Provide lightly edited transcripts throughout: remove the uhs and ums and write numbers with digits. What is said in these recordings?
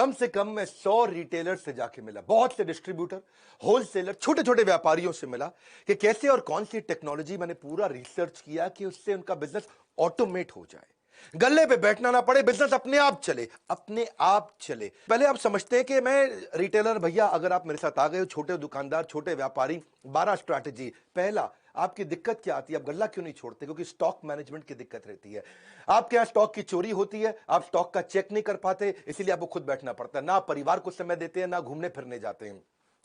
कम से कम मैं 100 रिटेलर से जाके मिला, बहुत से डिस्ट्रीब्यूटर, होलसेलर, छोटे छोटे व्यापारियों से मिला कि कैसे और कौन सी टेक्नोलॉजी, मैंने पूरा रिसर्च किया कि उससे उनका बिजनेस ऑटोमेट हो जाए, गल्ले पे बैठना ना पड़े, बिजनेस अपने आप चले, अपने आप चले। पहले आप समझते हैं कि मैं रिटेलर भैया, अगर आप मेरे साथ आ गए हो, छोटे दुकानदार, छोटे व्यापारी, 12 स्ट्रैटेजी। पहला, आपकी दिक्कत क्या आती है, आप गल्ला क्यों नहीं छोड़ते? क्योंकि स्टॉक मैनेजमेंट की दिक्कत रहती है। आपके यहां स्टॉक की चोरी होती है, आप स्टॉक का चेक नहीं कर पाते, इसीलिए आपको खुद बैठना पड़ता है, ना परिवार को समय देते हैं, ना घूमने फिरने जाते हैं।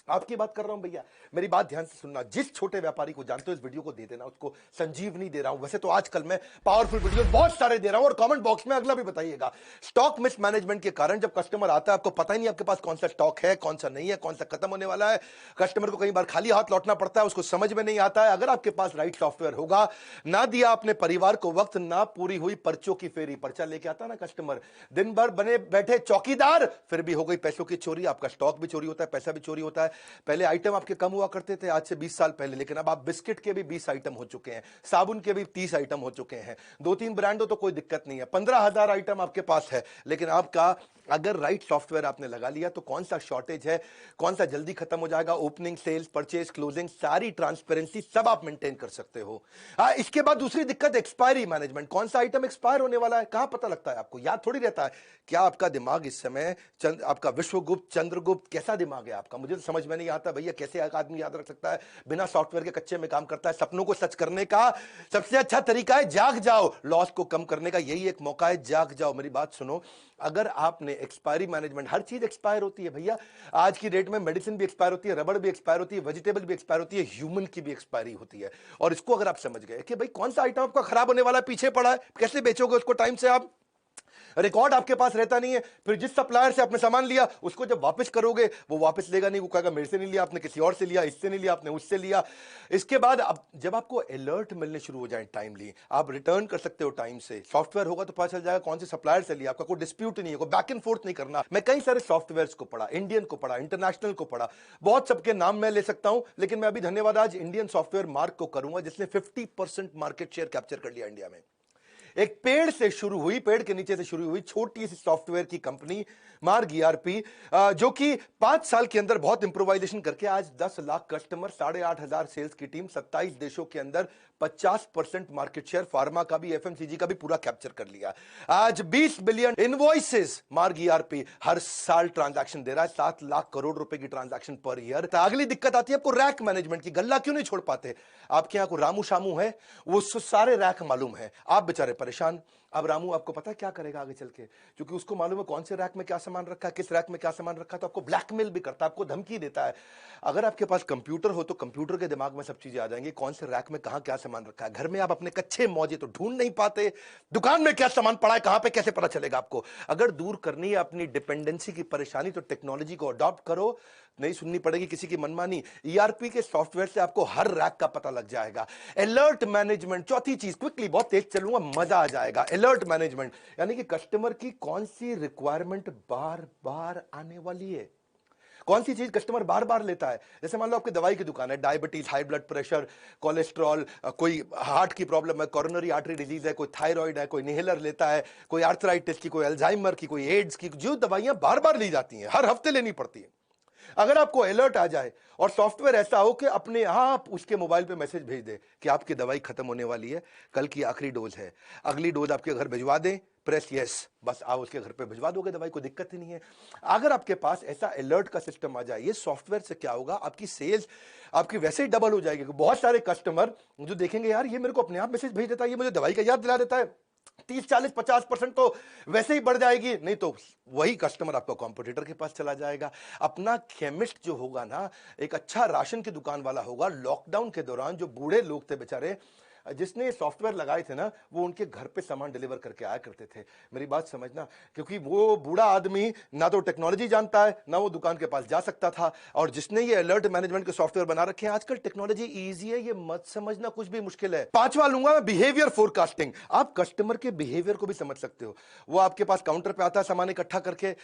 आपकी बात कर रहा हूं भैया, मेरी बात ध्यान से सुनना। जिस छोटे व्यापारी को जानते हो इस वीडियो को दे देना, उसको संजीवनी दे रहा हूं। वैसे तो आजकल मैं पावरफुल वीडियो बहुत सारे दे रहा हूं, और कमेंट बॉक्स में अगला भी बताइएगा। स्टॉक मिसमैनेजमेंट के कारण जब कस्टमर आता है, आपको पता ही नहीं आपके पास कौन सा स्टॉक है, कौन सा नहीं है, कौन सा खत्म होने वाला है। कस्टमर को कई बार खाली हाथ लौटना पड़ता है, उसको समझ में नहीं आता है। अगर आपके पास राइट सॉफ्टवेयर होगा, ना दिया अपने परिवार को वक्त, ना पूरी हुई पर्चों की फेरी, पर्चा लेके आता ना कस्टमर, दिन भर बने बैठे चौकीदार, फिर भी हो गई पैसों की चोरी, आपका स्टॉक भी चोरी होता है, पैसा भी चोरी होता है। पहले आइटम आपके कम हुआ करते थे आज से 20 साल पहले, लेकिन अब आप बिस्किट के भी 20 आइटम हो चुके हैं, साबुन के भी 30 आइटम हो चुके हैं। 2-3 ब्रांड हो तो कोई दिक्कत नहीं है, 15,000 आइटम आपके पास है। लेकिन आपका अगर राइट सॉफ्टवेयर आपने लगा लिया तो कौन सा शॉर्टेज है, कौन सा जल्दी खत्म हो जाएगा, ओपनिंग, सेल्स, परचेज, क्लोजिंग, सारी ट्रांसपेरेंसी सब आप मेंटेन कर सकते हो। इसके बाद दूसरी दिक्कत एक्सपायरी मैनेजमेंट। कौन सा आइटम एक्सपायर होने वाला है, कहां पता लगता है आपको? याद थोड़ी रहता है। क्या आपका दिमाग इस समय आपका विश्वगुप्त, चंद्रगुप्त, कैसा दिमाग है आपका? मुझे तो समझ में नहीं आता भैया, कैसे एक आदमी याद रख सकता है बिना सॉफ्टवेयर के, कच्चे में काम करता है। सपनों को सच करने का सबसे अच्छा तरीका है जाग जाओ, लॉस को कम करने का यही एक मौका है, जाग जाओ। मेरी बात सुनो, अगर आपने एक्सपायरी मैनेजमेंट, हर चीज एक्सपायर होती है भैया, आज की डेट में मेडिसिन भी एक्सपायर होती है, रबड़ भी एक्सपायर होती है, वेजिटेबल भी एक्सपायर होती है, ह्यूमन की भी एक्सपायरी होती है। और इसको अगर आप समझ गए कि भाई कौन सा आइटम आपका खराब होने वाला है, पीछे पड़ा है, कैसे बेचोगे उसको टाइम से? आप रिकॉर्ड आपके पास रहता नहीं है, फिर जिस सप्लायर से आपने सामान लिया उसको जब वापस करोगे, वो वापस लेगा नहीं, वो कहेगा मेरे से नहीं लिया आपने, किसी और से लिया, इससे नहीं लिया आपने, उससे लिया। इसके बाद अब जब आपको अलर्ट मिलने शुरू हो जाए टाइमली, आप रिटर्न कर सकते हो टाइम से। सॉफ्टवेयर होगा तो पता चल जाएगा कौन से सप्लायर से लिया, आपका कोई डिस्प्यूट नहीं है, कोई बैक एंड फोर्थ नहीं करना। मैं कई सारे सॉफ्टवेयर को पढ़ा, इंडियन को पढ़ा, इंटरनेशनल को पढ़ा, बहुत सबके नाम मैं ले सकता हूं, लेकिन मैं अभी धन्यवाद आज इंडियन सॉफ्टवेयर मार्क को करूंगा, जिसने 50% मार्केट शेयर कैप्चर कर लिया इंडिया में। एक पेड़ से शुरू हुई, पेड़ के नीचे से शुरू हुई छोटी सी सॉफ्टवेयर की कंपनी मार्ग ईआरपी, जो कि 5 साल के अंदर बहुत इंप्रोवाइजेशन करके आज 10 लाख कस्टमर, 8,500 सेल्स की टीम, 27 देशों के अंदर 50% मार्केट शेयर, फार्मा का भी, एफएमसीजी का भी पूरा कैप्चर कर लिया। आज 20 बिलियन इनवॉइसेस मार्ग ईआरपी हर साल ट्रांजैक्शन दे रहा है, 7 लाख करोड़ रुपए की ट्रांजैक्शन पर ईयर। तो अगली दिक्कत आती है आपको रैक मैनेजमेंट की। गल्ला क्यों नहीं छोड़ पाते? आपके यहां को रामू शामू है, वो सारे रैक मालूम है, आप बेचारे परेशान। अब रामू आपको पता है क्या करेगा आगे चल के? क्योंकि उसको मालूम है कौन से रैक में क्या सामान रखा है, किस रैक में क्या सामान रखा है, तो आपको ब्लैकमेल भी करता है, आपको धमकी देता है। अगर आपके पास कंप्यूटर हो तो कंप्यूटर के दिमाग में सब चीजें आ जाएंगी, कौन से रैक में कहां क्या सामान रखा है। घर में आप अपने कच्चे मौजे तो ढूंढ नहीं पाते, दुकान में क्या सामान पड़ा है, कहां पे कैसे पता चलेगा आपको? अगर दूर करनी है अपनी डिपेंडेंसी की परेशानी, तो टेक्नोलॉजी को अडॉप्ट करो, नहीं सुननी पड़ेगी किसी की मनमानी। ईआरपी के सॉफ्टवेयर से आपको हर रैक का पता लग जाएगा। अलर्ट मैनेजमेंट, चौथी चीज, क्विकली, बहुत तेज चलूंगा, मजा आ जाएगा। अलर्ट मैनेजमेंट यानी कि कस्टमर की कौन सी रिक्वायरमेंट बार बार आने वाली है, कौन सी चीज कस्टमर बार बार लेता है। जैसे मान लो आपकी दवाई की दुकान है, diabetes, high blood pressure, cholesterol, कोई हार्ट की प्रॉब्लम है, कोरोनरी आर्टरी डिजीज है, कोई थायराइड है, कोई इनहेलर लेता है, कोई आर्थराइटिस की, कोई अल्जाइमर की, कोई एड्स की, जो दवाइयां बार बार ली जाती हैं, हर हफ्ते लेनी पड़ती है। अगर आपको अलर्ट आ जाए और सॉफ्टवेयर ऐसा हो कि अपने आप उसके मोबाइल पे मैसेज भेज दे कि आपकी दवाई खत्म होने वाली है, कल की आखिरी डोज है, अगली डोज आपके घर भिजवा दें, प्रेस यस, बस आप उसके घर पे भिजवा दोगे दवाई, कोई दिक्कत ही नहीं है। अगर आपके पास ऐसा अलर्ट का सिस्टम आ जाए, ये सॉफ्टवेयर से क्या होगा, आपकी सेल्स आपकी वैसे ही डबल हो जाएगी। बहुत सारे कस्टमर जो देखेंगे यार ये मेरे को अपने आप मैसेज भेज देता है, ये मुझे दवाई का याद दिला देता है, 30-40-50% तो वैसे ही बढ़ जाएगी। नहीं तो वही कस्टमर आपका कॉम्पिटिटर के पास चला जाएगा। अपना केमिस्ट जो होगा ना, एक अच्छा राशन की दुकान वाला होगा, लॉकडाउन के दौरान जो बूढ़े लोग थे बेचारे, जिसने सॉफ्टवेयर लगाए थे ना, वो उनके घर पे सामान डिलीवर करके आया करते थे। मेरी बात समझना, क्योंकि वो बूढ़ा आदमी ना तो टेक्नोलॉजी जानता है, ना वो दुकान के पास जा सकता था। और जिसने ये अलर्ट मैनेजमेंट के सॉफ्टवेयर बना रखे हैं, आजकल टेक्नोलॉजी इजी है, ये मत समझना कुछ भी मुश्किल है। पांचवा लूंगा मैं, बिहेवियर फोरकास्टिंग। आप कस्टमर के बिहेवियर को भी समझ सकते हो। वो आपके पास काउंटर पे आता है सामान इकट्ठा करके,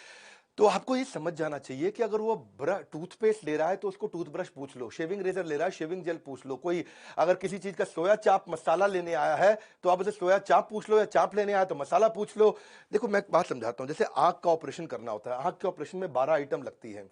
तो आपको ये समझ जाना चाहिए कि अगर वो टूथपेस्ट ले रहा है तो उसको टूथब्रश पूछ लो, शेविंग रेजर ले रहा है शेविंग जेल पूछ लो, कोई अगर किसी चीज का सोया चाप मसाला लेने आया है तो आप उसे सोया चाप पूछ लो, या चाप लेने आया तो मसाला पूछ लो। देखो मैं एक बात समझाता हूं, जैसे आंख का ऑपरेशन करना होता है, आंख के ऑपरेशन में 12 आइटम लगती है।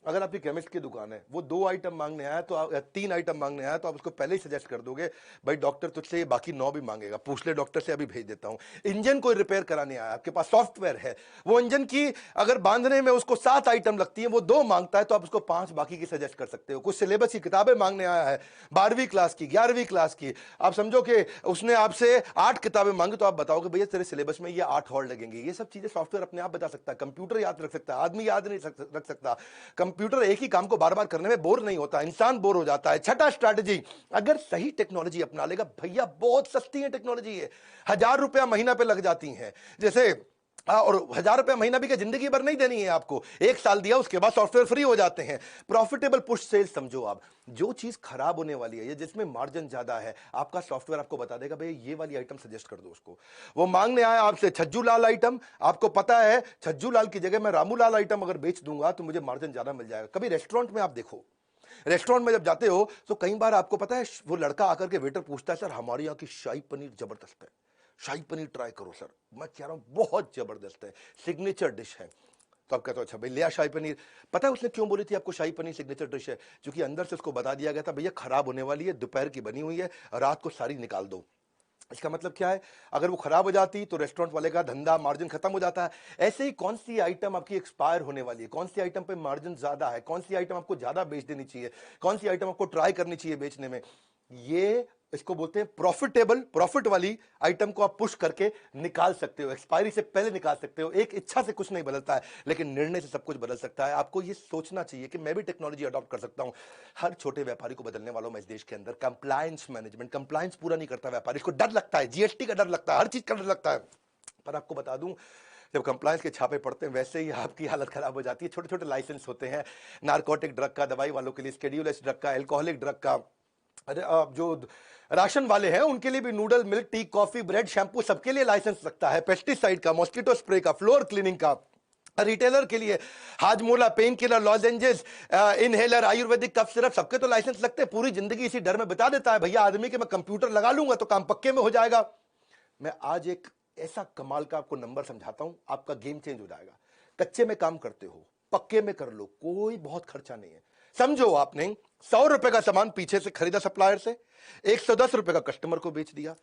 अगर आपकी केमिस्ट की दुकान है, वो 2 आइटम मांगने आया तो या 3 आइटम मांगने आया तो आप उसको पहले ही सजेस्ट कर दोगे भाई डॉक्टर तुझसे ये बाकी 9 भी मांगेगा, पूछ ले डॉक्टर से, अभी भेज देता हूं। इंजन कोई रिपेयर कराने आया, आपके पास सॉफ्टवेयर है, वो इंजन की अगर बांधने में उसको 7 आइटम लगती है, वो 2 मांगता है तो आप उसको 5 बाकी की सजेस्ट कर सकते हो। कुछ सिलेबस की किताबें मांगने आया है, 12वीं क्लास की, 11वीं क्लास की, आप समझो कि उसने आपसे 8 किताबें मांगी तो आप बताओगे भैया तेरे सिलेबस में ये 8 और लगेंगे। ये सब चीजें सॉफ्टवेयर अपने आप बता सकता है, कंप्यूटर याद रख सकता है, आदमी याद नहीं रख सकता। कंप्यूटर एक ही काम को बार बार करने में बोर नहीं होता, इंसान बोर हो जाता है। छठा स्ट्रैटेजी, अगर सही टेक्नोलॉजी अपना लेगा, भैया बहुत सस्ती है टेक्नोलॉजी है, 1000 रुपया महीना पे लग जाती है। जैसे और 1000 रुपया महीना भी क्या जिंदगी भर नहीं देनी है आपको, 1 साल दिया उसके बाद सॉफ्टवेयर फ्री हो जाते हैं। प्रॉफिटेबल पुश सेल्स समझो आप, जो चीज खराब होने वाली है या जिसमें मार्जिन ज्यादा है, आपका सॉफ्टवेयर आपको बता देगा भाई ये वाली आइटम सजेस्ट कर दो उसको। वो मांगने आया आपसे छज्जू लाल आइटम, आपको पता है छज्जू लाल की जगह मैं रामू लाल आइटम अगर बेच दूंगा तो मुझे मार्जिन ज्यादा मिल जाएगा। कभी रेस्टोरेंट में आप देखो, रेस्टोरेंट में जब जाते हो तो कई बार आपको पता है वो लड़का आकर के वेटर पूछता है सर हमारे यहाँ की शाही पनीर जबरदस्त है, शाही पनीर ट्राई करो सर। मैं कह रहा हूं बहुत जबरदस्त है, सिग्नेचर डिश है। तो आप कहते हो अच्छा भाई लिया शाही पनीर। पता है उसने क्यों बोली थी आपको शाही पनीर सिग्नेचर डिश है? क्योंकि अंदर से उसको बता दिया गया था भैया खराब होने वाली है, दोपहर की बनी हुई है, रात को सारी निकाल दो। इसका मतलब क्या है, अगर वो खराब हो जाती तो रेस्टोरेंट वाले का धंधा मार्जिन खत्म हो जाता है। ऐसे ही कौन सी आइटम आपकी एक्सपायर होने वाली है, कौन सी आइटम पे मार्जिन ज्यादा है, कौन सी आइटम आपको ज्यादा बेच देनी चाहिए, कौन सी आइटम आपको ट्राई करनी चाहिए बेचने में, ये इसको बोलते हैं प्रॉफिटेबल। प्रॉफिट वाली आइटम को आप पुश करके निकाल सकते हो, एक्सपायरी से पहले निकाल सकते हो। एक इच्छा से कुछ नहीं बदलता है, लेकिन निर्णय से सब कुछ बदल सकता है। आपको ये सोचना चाहिए कि मैं भी टेक्नोलॉजी अडॉप्ट कर सकता हूं। हर छोटे व्यापारी को बदलने वालों में इस देश के अंदर कंप्लायंस मैनेजमेंट, कंप्लायंस पूरा नहीं करता व्यापारी, इसको डर लगता है, जीएसटी का डर लगता है, हर चीज का डर लगता है। पर आपको बता दूं, जब कंप्लायंस के छापे पड़ते हैं वैसे ही आपकी हालत खराब हो जाती है। छोटे छोटे लाइसेंस होते हैं, नारकोटिक ड्रग का, दवाई वालों के लिए स्केड्यूल एस ड्रग का, एल्कोहलिक ड्रग का, अरे जो राशन वाले हैं उनके लिए भी noodle, milk, tea, coffee, bread, shampoo सबके लिए लाइसेंस लगता है, पेस्टिसाइड का, मॉस्किटो स्प्रे का, फ्लोर क्लीनिंग का। रिटेलर के लिए Hajmola, pain killer, lozenges, inhaler, ayurvedic cough syrup, सबके तो लाइसेंस लगते हैं। पूरी जिंदगी इसी डर में बिता देता है भैया आदमी कि मैं कंप्यूटर लगा लूंगा तो काम पक्के में हो जाएगा। मैं आज एक ऐसा कमाल का आपको नंबर समझाता हूं, आपका गेम चेंज हो जाएगा। कच्चे में काम करते हो, पक्के में कर लो, कोई बहुत खर्चा नहीं है। समझो आपने 100 रुपए का सामान पीछे से खरीदा सप्लायर से, 110 रुपए का कस्टमर को बेच दिया।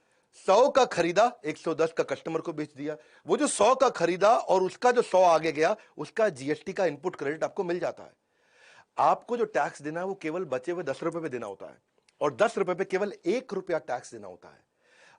100 का खरीदा, 110 का कस्टमर को बेच दिया। वो जो 100 का खरीदा और उसका जो 100 आगे गया, उसका जीएसटी का इनपुट क्रेडिट आपको मिल जाता है। आपको जो टैक्स देना है वो केवल बचे हुए 10 रुपए पे देना होता है, और 10 रुपए पे केवल 1 रुपया टैक्स देना होता है।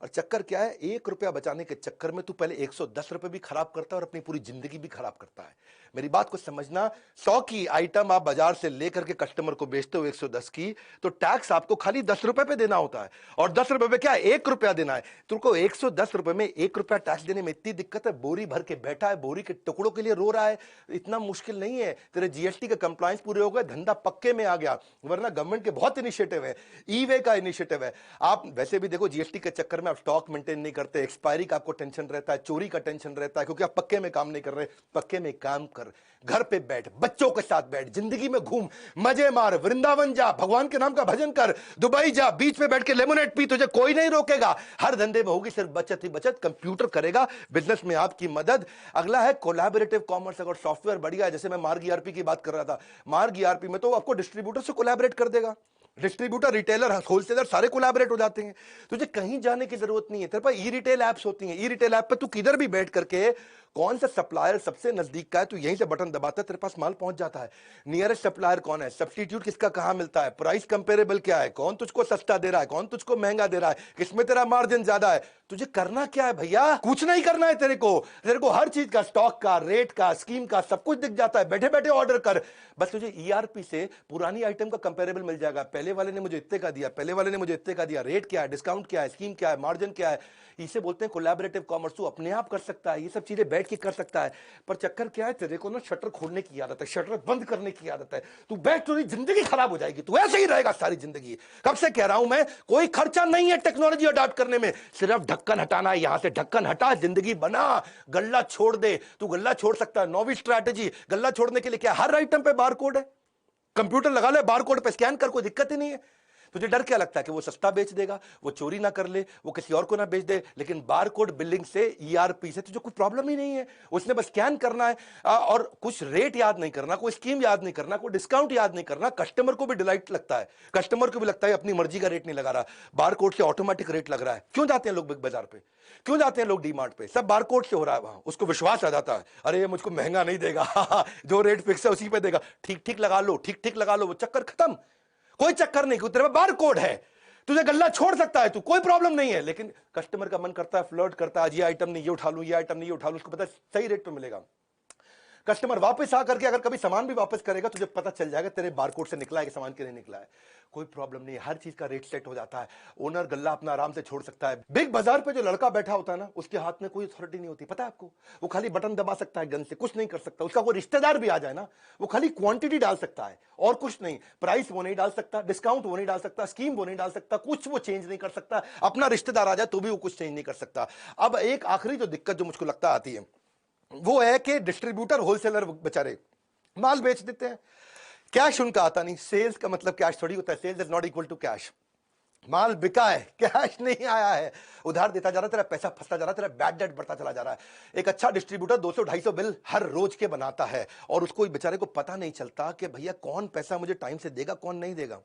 और चक्कर क्या है, 1 रुपया बचाने के चक्कर में तू पहले 110 रुपए भी खराब करता है और अपनी पूरी जिंदगी भी खराब करता है। मेरी बात को समझना, 100 की आइटम आप बाजार से लेकर के कस्टमर को बेचते हो 110 की, तो टैक्स आपको खाली 10 रुपए पे देना होता है। और 10 रुपए पे क्या 1 रुपया देना है तुमको। 110 रुपए में 1 रुपया टैक्स देने में इतनी दिक्कत है, बोरी भर के बैठा है, बोरी के टुकड़ों के लिए रो रहा है। इतना मुश्किल नहीं है, तेरे जीएसटी के कंप्लायंस पूरे हो गए, धंधा पक्के में आ गया। वरना गवर्नमेंट के बहुत इनिशिएटिव है, ई वे का इनिशिएटिव है। आप वैसे भी देखो जीएसटी के चक्कर में आप स्टॉक मेंटेन नहीं करते, एक्सपायरी का आपको टेंशन रहता है, चोरी का टेंशन रहता है, क्योंकि आप पक्के में काम नहीं कर रहे। पक्के में काम कर, घर पे बैठ, बच्चों के साथ बैठ, जिंदगी में घूम, मजे मार, वृंदावन जा, भगवान के नाम का भजन कर, दुबई जा, बीच पे बैठ के लेमोनेड पी, तुझे कोई नहीं रोकेगा। हर धंधे में होगी सिर्फ बचत ही बचत, कंप्यूटर करेगा बिजनेस में आपकी मदद। अगला है कोलैबोरेटिव कॉमर्स। अगर सॉफ्टवेयर बढ़िया है, जैसे मैं मार्ग ईआरपी की बात कर रहा था, मार्ग ईआरपी में तो आपको डिस्ट्रीब्यूटर से कोलैबोरेट कर देगा। डिस्ट्रीब्यूटर, रिटेलर, होलसेलर सारे कोलैबोरेट हो जाते हैं। तुझे कहीं जाने की जरूरत नहीं है, तेरे पास ई रिटेल एप्स होती हैं। ई रिटेल ऐप पे तू किधर भी बैठ करके कौन सा सप्लायर सबसे नजदीक का है, तू यहीं से बटन दबाता है, तेरे पास माल पहुंच जाता है। नियरेस्ट सप्लायर कौन है, सब्स्टिट्यूट किसका कहां मिलता है, प्राइस कंपेरेबल क्या है, कौन तुझको सस्ता दे रहा है, कौन तुझको महंगा दे रहा है, किसमें तेरा मार्जिन ज्यादा है। तुझे करना क्या है भैया, कुछ नहीं करना है तेरे को हर चीज का, स्टॉक का, रेट का, स्कीम का सब कुछ दिख जाता है। बैठे बैठे ऑर्डर कर, बस तुझे ईआरपी से पुरानी आइटम का कंपेरेबल मिल जाएगा। पहले वाले ने मुझे इतने का दिया, पहले वाले ने मुझे इतने का दिया, रेट क्या है, डिस्काउंट क्या है, स्कीम क्या है, मार्जिन क्या है। इसे बोलते हैं कोलैबोरेटिव कॉमर्स। तू अपने आप कर सकता है ये सब चीजें बैठ बैठ के कर सकता है, पर चक्कर क्या है, तेरे को ना शटर खोलने की आदत है, शटर बंद करने की आदत है। तू बैठ, तो जिंदगी खराब हो जाएगी, तू ऐसे ही रहेगा सारी जिंदगी। कब से कह रहा हूं मैं, कोई खर्चा नहीं है टेक्नोलॉजी अडॉप्ट करने में, सिर्फ ढक्कन हटाना है। यहां से ढक्कन हटा, जिंदगी बना, गल्ला छोड़ दे। तू गल्ला छोड़ सकता है, नौवीं स्ट्रैटेजी। गल्ला छोड़ने के लिए क्या, हर आइटम पे बार कोड है, कंप्यूटर लगा ले, बार कोड पे स्कैन कर, कोई दिक्कत ही नहीं है। तुझे डर क्या लगता है कि वो सस्ता बेच देगा, वो चोरी ना कर ले, वो किसी और को ना बेच दे? लेकिन बार कोड बिलिंग से, ईआरपी से तुझे कोई प्रॉब्लम ही नहीं है। उसने बस स्कैन करना है और कुछ रेट याद नहीं करना, कोई स्कीम याद नहीं करना, कोई डिस्काउंट याद नहीं करना। कस्टमर को भी डिलाइट लगता है, कस्टमर को भी लगता है अपनी मर्जी का रेट नहीं लगा रहा, बार कोड से ऑटोमेटिक रेट लग रहा है। क्यों जाते हैं लोग बिग बाजार पे, क्यों जाते हैं लोग डीमार्ट पे? सब बार कोड से हो रहा है वहां। उसको विश्वास आ जाता है, अरे ये मुझको महंगा नहीं देगा जो रेट फिक्स है उसी पे देगा, ठीक ठीक लगा लो, ठीक ठीक लगा लो, वो चक्कर खत्म। कोई चक्कर नहीं, तेरे में बार कोड है, तुझे गल्ला छोड़ सकता है तू, कोई प्रॉब्लम नहीं है। लेकिन कस्टमर का मन करता है, फ्लर्ट करता है, ये आइटम नहीं ये उठा लूं, ये आइटम नहीं ये उठा लूं, उसको पता है सही रेट पे मिलेगा। कस्टमर वापस आकर के अगर कभी सामान भी वापस करेगा, तुझे पता चल जाएगा तेरे बारकोड से निकला है कि सामान के नहीं निकला है। कोई प्रॉब्लम नहीं है, हर चीज का रेट सेट हो जाता है, ओनर गल्ला अपना आराम से छोड़ सकता है। बिग बाजार पे जो लड़का बैठा होता है ना, उसके हाथ में कोई अथॉरिटी नहीं होती, पता है आपको? वो खाली बटन दबा सकता है गन से, कुछ नहीं कर सकता। उसका कोई रिश्तेदार भी आ जाए ना, वो खाली क्वांटिटी डाल सकता है और कुछ नहीं। प्राइस वो नहीं डाल सकता, डिस्काउंट वो नहीं डाल सकता, स्कीम वो नहीं डाल सकता, कुछ वो चेंज नहीं कर सकता। अपना रिश्तेदार आ जाए तो भी वो कुछ चेंज नहीं कर सकता। अब एक आखिरी जो दिक्कत जो मुझको लगता आती है, वो है कि डिस्ट्रीब्यूटर होलसेलर बेचारे माल बेच देते हैं, कैश उनका आता नहीं। सेल्स का मतलब कैश थोड़ी होता है, sales is not equal to cash. माल बिका है, कैश नहीं आया है, उधार देता जा रहा है, तेरा पैसा फंसता जा रहा है, तेरा बैड डेट बढ़ता चला जा रहा है। एक अच्छा डिस्ट्रीब्यूटर 200-250 बिल हर रोज के बनाता है और उसको बेचारे को पता नहीं चलता कि भैया कौन पैसा मुझे टाइम से देगा, कौन नहीं देगा।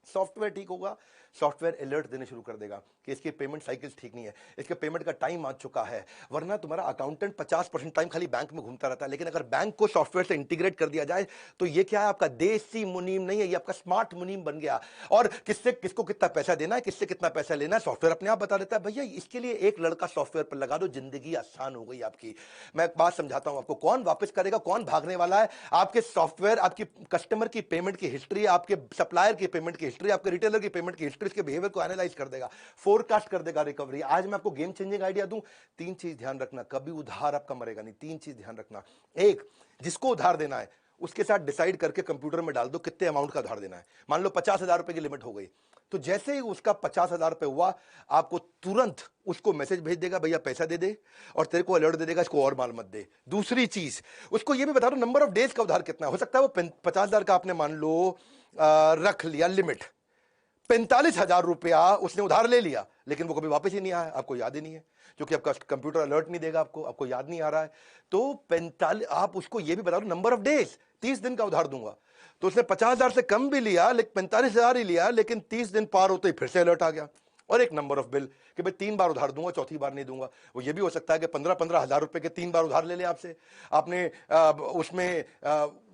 सॉफ्टवेयर ठीक होगा, सॉफ्टवेयर अलर्ट देने शुरू कर देगा कि इसकी पेमेंट साइकिल ठीक नहीं है, इसके पेमेंट का टाइम आ चुका है। वरना तुम्हारा अकाउंटेंट 50% टाइम खाली बैंक में घूमता रहता है। लेकिन अगर बैंक को सॉफ्टवेयर से इंटीग्रेट कर दिया जाए तो ये क्या है, आपका देसी मुनीम नहीं है, ये आपका स्मार्ट मुनीम बन गया। और किससे किसको कितना पैसा देना है, किससे कितना पैसा लेना है, सॉफ्टवेयर अपने आप बता देता है। भैया इसके लिए एक लड़का सॉफ्टवेयर पर लगा दो, जिंदगी आसान हो गई आपकी। मैं एक बात समझाता हूं आपको, कौन वापस करेगा, कौन भागने वाला है? आपके सॉफ्टवेयर आपकी कस्टमर की पेमेंट की हिस्ट्री, आपके सप्लायर की पेमेंट की हिस्ट्री, आपके रिटेलर की पेमेंट की हिस्ट्री, इसके बिहेवियर को एनालाइज कर देगा, फोरकास्ट कर देगा रिकवरी। आज मैं आपको गेम चेंजिंग आइडिया दूं, 3 चीज ध्यान रखना, कभी उधार आपका मरेगा नहीं। 3 चीज ध्यान रखना। एक, जिसको उधार देना है उसके साथ डिसाइड करके कंप्यूटर में डाल दो कितने अमाउंट का उधार देना है। मान लो 50,000 रुपए की लिमिट हो गई, तो जैसे ही उसका 50,000 रुपए हुआ, आपको तुरंत उसको मैसेज भेज देगा, भैया पैसा दे दे, और तेरे को अलर्ट दे देगा इसको और माल मत दे। दूसरी चीज, उसको ये भी बता दो नंबर ऑफ डेज का उधार कितना हो सकता है। वो 50,000 का आपने मान लो रख लिया लिमिट, 45,000 रुपया उसने उधार ले लिया, लेकिन वो कभी वापस ही नहीं आया, आपको याद ही नहीं है, क्योंकि आपका कंप्यूटर अलर्ट नहीं देगा आपको याद नहीं आ रहा है। तो 45, आप उसको ये भी बता दो नंबर ऑफ डेज, 30 दिन का उधार दूंगा। तो उसने 50,000 से कम भी लिया, लेकिन 45,000 ही लिया, लेकिन 30 दिन पार होते ही फिर से अलर्ट आ गया। और एक नंबर ऑफ बिल कि भाई 3 बार उधार दूंगा, चौथी बार नहीं दूंगा। वो ये भी हो सकता है कि 15-15 हजार रुपए के 3 बार उधार ले ले आपसे, आपने उसमें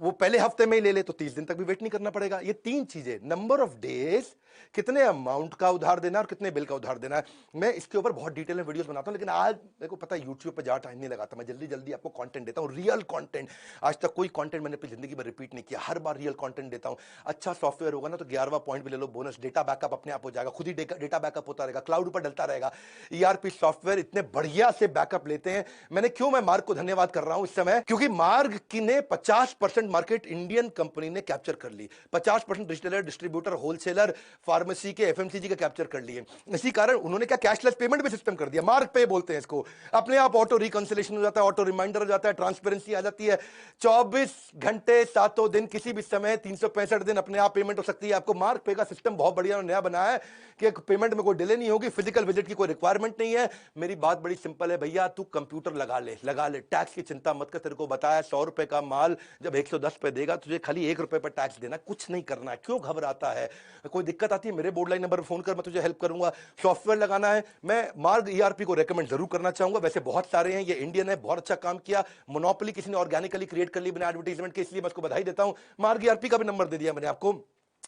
वो पहले हफ्ते में ही ले ले, तो 30 दिन तक भी वेट नहीं करना पड़ेगा। ये 3 चीजें, नंबर ऑफ डेज, कितने अमाउंट का उधार देना और कितने बिल का उधार देना है। मैं इसके ऊपर बहुत डिटेल में वीडियोस बनाता हूं, लेकिन आज मेरे को पता है यूट्यूब पे ज्यादा टाइम नहीं लगाता, मैं जल्दी जल्दी आपको कंटेंट देता हूं, रियल कंटेंट। आज तक कोई कंटेंट मैंने अपनी जिंदगी में रिपीट नहीं किया, हर बार रियल कंटेंट देता हूं। अच्छा सॉफ्टवेयर होगा ना तो 11वां पॉइंट भी ले लो, बोनस, डेटा बैकअप अपने आप हो जाएगा, खुद ही डेटा बैकअप होता रहेगा, क्लाउड पर डलता रहेगा। ईआरपी सॉफ्टवेयर इतने बढ़िया से बैकअप लेते हैं। मैं मार्ग को धन्यवाद कर रहा हूं इस समय, क्योंकि मार्ग की ने 50% मार्केट इंडियन कंपनी ने कैप्चर कर ली, 50% रिटेलर, डिस्ट्रीब्यूटर, होलसेलर, फार्मेसी के, एफएमसीजी का कैप्चर कर लिए। इसी कारण उन्होंने क्या कैशलेस पेमेंट भी सिस्टम कर दिया, मार्ग पे बोलते हैं इसको। अपने आप ऑटो रिकंसिलेशन हो जाता है, ऑटो रिमाइंडर हो जाता है, ट्रांसपेरेंसी आ जाती है। 24 घंटे 7 दिन किसी भी समय 365 दिन अपने आप पेमेंट हो सकती है। आपको मार्ग पे का सिस्टम बहुत बढ़िया और नया बनाया है कि पेमेंट में कोई डिले नहीं होगी, फिजिकल विजिट की कोई रिक्वायरमेंट नहीं है। मेरी बात बड़ी सिंपल है भैया, तू कंप्यूटर लगा ले, टैक्स की चिंता मत कर। तेरे को बताया 100 रुपए का माल जब 110 पे देगा, तुझे खाली 1 रुपए पर टैक्स देना, कुछ नहीं करना है। क्यों घबराता है? कोई दिक्कत आती है मेरे बोर्ड लाइन नंबर पर फोन कर, मैं तुझे हेल्प करूंगा। सॉफ्टवेयर लगाना है, मैं मार्ग ईआरपी को रेकमेंड जरूर करना चाहूंगा। वैसे बहुत सारे हैं, ये इंडियन है, बहुत अच्छा काम किया, मोनोपोली किसी ने ऑर्गेनिकली क्रिएट कर ली बिना एडवर्टाइजमेंट के, इसलिए मैं उसको बधाई देता हूं। मार्ग ईआरपी का भी नंबर दे दिया मैंने आपको,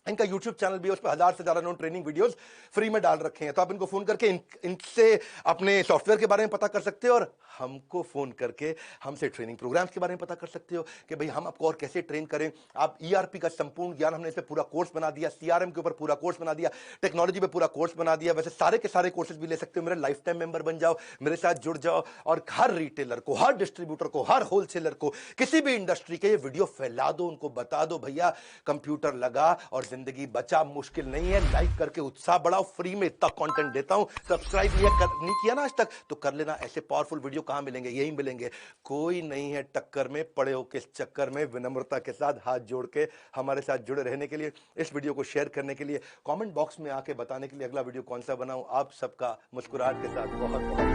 इनका YouTube चैनल भी है, उस पर 1000 से ज्यादा उन्होंने ट्रेनिंग वीडियोस फ्री में डाल रखे हैं। तो आप इनको फोन करके इनसे अपने सॉफ्टवेयर के बारे में पता कर सकते हो और हमको फोन करके हमसे ट्रेनिंग प्रोग्राम्स के बारे में पता कर सकते हो कि भाई हम आपको और कैसे ट्रेन करें। आप ERP का संपूर्ण ज्ञान, हमने इस पे पूरा कोर्स बना दिया, CRM के ऊपर पूरा कोर्स बना दिया, टेक्नोलॉजी पे पूरा कोर्स बना दिया। वैसे सारे के सारे कोर्सेज भी ले सकते हो। मेरे लाइफ टाइम मेंबर बन जाओ, मेरे साथ जुड़ जाओ और हर रिटेलर को, हर डिस्ट्रीब्यूटर को, हर होलसेलर को, किसी भी इंडस्ट्री के ये वीडियो फैला दो, उनको बता दो भैया कंप्यूटर लगा और जिंदगी बचा, मुश्किल नहीं है। लाइक करके उत्साह बढ़ाओ, फ्री में इतना कंटेंट देता हूं। सब्सक्राइब नहीं किया ना आज तक तो कर लेना। ऐसे पावरफुल वीडियो कहां मिलेंगे? यही मिलेंगे। कोई नहीं है टक्कर में, पड़े हो किस चक्कर में। विनम्रता के साथ हाथ जोड़ के हमारे साथ जुड़े रहने के लिए, इस वीडियो को शेयर करने के लिए, कमेंट बॉक्स में आके बताने के लिए अगला वीडियो कौन सा बनाऊं। आप सबका मुस्कुराहट के साथ बहुत बहुत